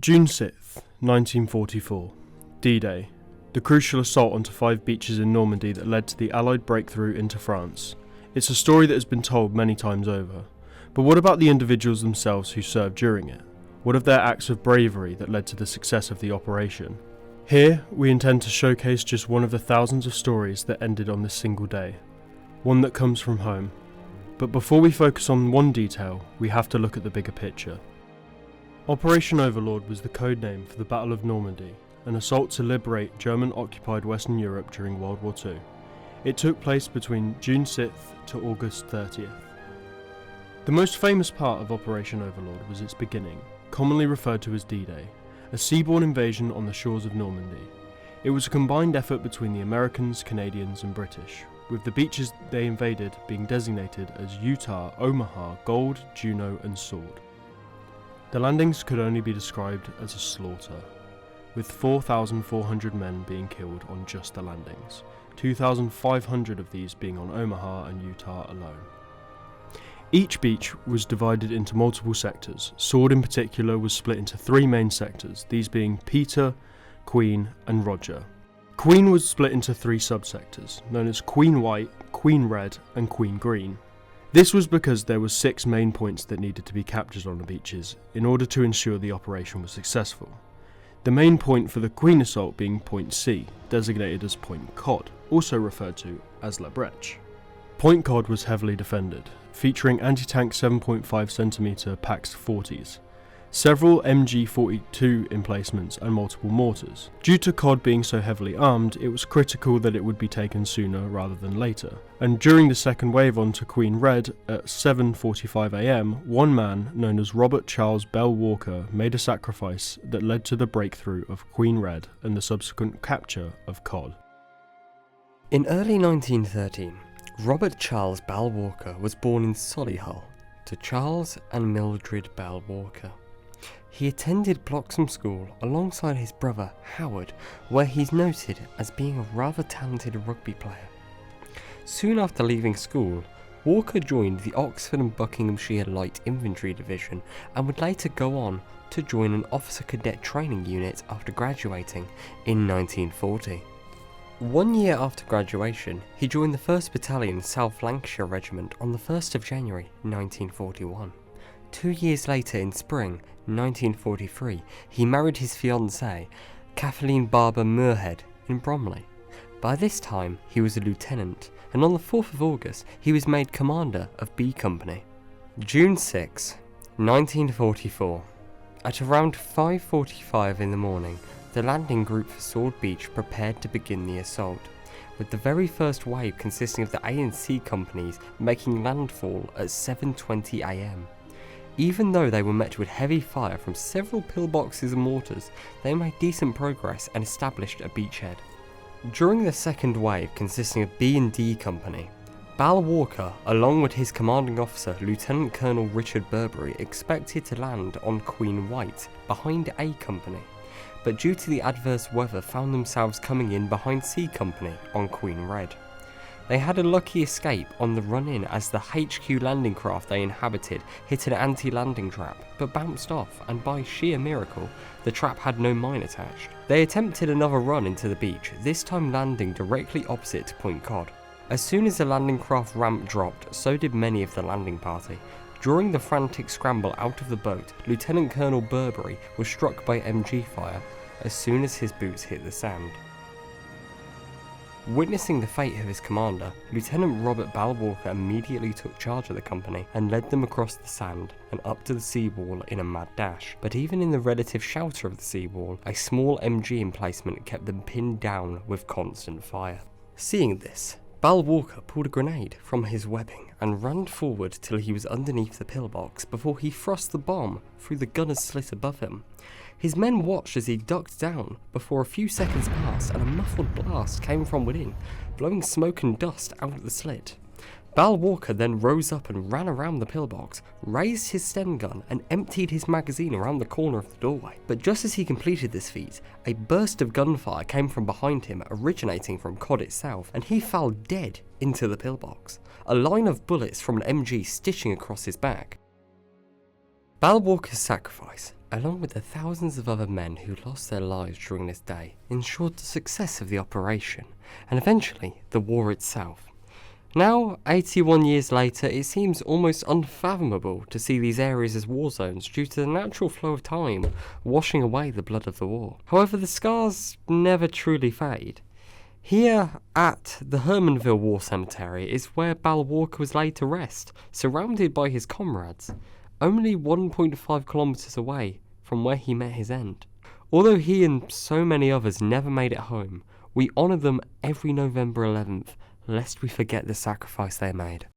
June 6th, 1944. D-Day. The crucial assault onto 5 beaches in Normandy that led to the Allied breakthrough into France. It's a story that has been told many times over. But what about the individuals themselves who served during it? What of their acts of bravery that led to the success of the operation? Here, we intend to showcase just one of the thousands of stories that ended on this single day. One that comes from home. But before we focus on one detail, we have to look at the bigger picture. Operation Overlord was the code name for the Battle of Normandy, an assault to liberate German-occupied Western Europe during World War II. It took place between June 6th to August 30th. The most famous part of Operation Overlord was its beginning, commonly referred to as D-Day, a seaborne invasion on the shores of Normandy. It was a combined effort between the Americans, Canadians and British, with the beaches they invaded being designated as Utah, Omaha, Gold, Juno and Sword. The landings could only be described as a slaughter, with 4,400 men being killed on just the landings, 2,500 of these being on Omaha and Utah alone. Each beach was divided into multiple sectors. Sword in particular was split into 3 main sectors, these being Peter, Queen and Roger. Queen was split into 3 subsectors, known as Queen White, Queen Red and Queen Green. This was because there were 6 main points that needed to be captured on the beaches in order to ensure the operation was successful. The main point for the Queen assault being Point C, designated as Point Cod, also referred to as La Breche. Point Cod was heavily defended, featuring anti-tank 7.5cm Pax 40s, several MG42 emplacements and multiple mortars. Due to Cod being so heavily armed, it was critical that it would be taken sooner rather than later, and during the second wave onto Queen Red at 7:45 am, one man known as Robert Charles Bell-Walker made a sacrifice that led to the breakthrough of Queen Red and the subsequent capture of Cod. In early 1913, Robert Charles Bell-Walker was born in Solihull to Charles and Mildred Bell-Walker. He attended Bloxham School alongside his brother Howard, where he's noted as being a rather talented rugby player. Soon after leaving school, Walker joined the Oxford and Buckinghamshire Light Infantry Division and would later go on to join an officer cadet training unit after graduating in 1940. 1 year after graduation, he joined the 1st Battalion South Lancashire Regiment on the 1st of January 1941. 2 years later in spring 1943, he married his fiancée, Kathleen Barber Muirhead, in Bromley. By this time, he was a lieutenant, and on the 4th of August, he was made commander of B Company. June 6, 1944. At around 5:45 in the morning, the landing group for Sword Beach prepared to begin the assault, with the very first wave consisting of the A and C companies making landfall at 7:20 am. Even though they were met with heavy fire from several pillboxes and mortars, they made decent progress and established a beachhead. During the second wave, consisting of B and D Company, Bell-Walker, along with his commanding officer, Lieutenant Colonel Richard Burberry, expected to land on Queen White, behind A Company, but due to the adverse weather found themselves coming in behind C Company on Queen Red. They had a lucky escape on the run-in as the HQ landing craft they inhabited hit an anti-landing trap, but bounced off, and by sheer miracle, the trap had no mine attached. They attempted another run into the beach, this time landing directly opposite to Point Cod. As soon as the landing craft ramp dropped, so did many of the landing party. During the frantic scramble out of the boat, Lieutenant Colonel Burberry was struck by MG fire as soon as his boots hit the sand. Witnessing the fate of his commander, Lieutenant Robert Bell-Walker immediately took charge of the company and led them across the sand and up to the seawall in a mad dash. But even in the relative shelter of the seawall, a small MG emplacement kept them pinned down with constant fire. Seeing this, Bell-Walker pulled a grenade from his webbing and ran forward till he was underneath the pillbox before he thrust the bomb through the gunner's slit above him. His men watched as he ducked down before a few seconds passed and a muffled blast came from within, blowing smoke and dust out of the slit. Bell-Walker then rose up and ran around the pillbox, raised his Sten gun and emptied his magazine around the corner of the doorway. But just as he completed this feat, a burst of gunfire came from behind him, originating from Cod itself, and he fell dead into the pillbox, a line of bullets from an MG stitching across his back. Bell-Walker's sacrifice, along with the thousands of other men who lost their lives during this day, ensured the success of the operation, and eventually the war itself. Now, 81 years later, it seems almost unfathomable to see these areas as war zones due to the natural flow of time washing away the blood of the war. However, the scars never truly fade. Here at the Hermanville War Cemetery is where Bell-Walker was laid to rest, surrounded by his comrades, only 1.5 kilometres away from where he met his end. Although he and so many others never made it home, we honour them every November 11th, lest we forget the sacrifice they made.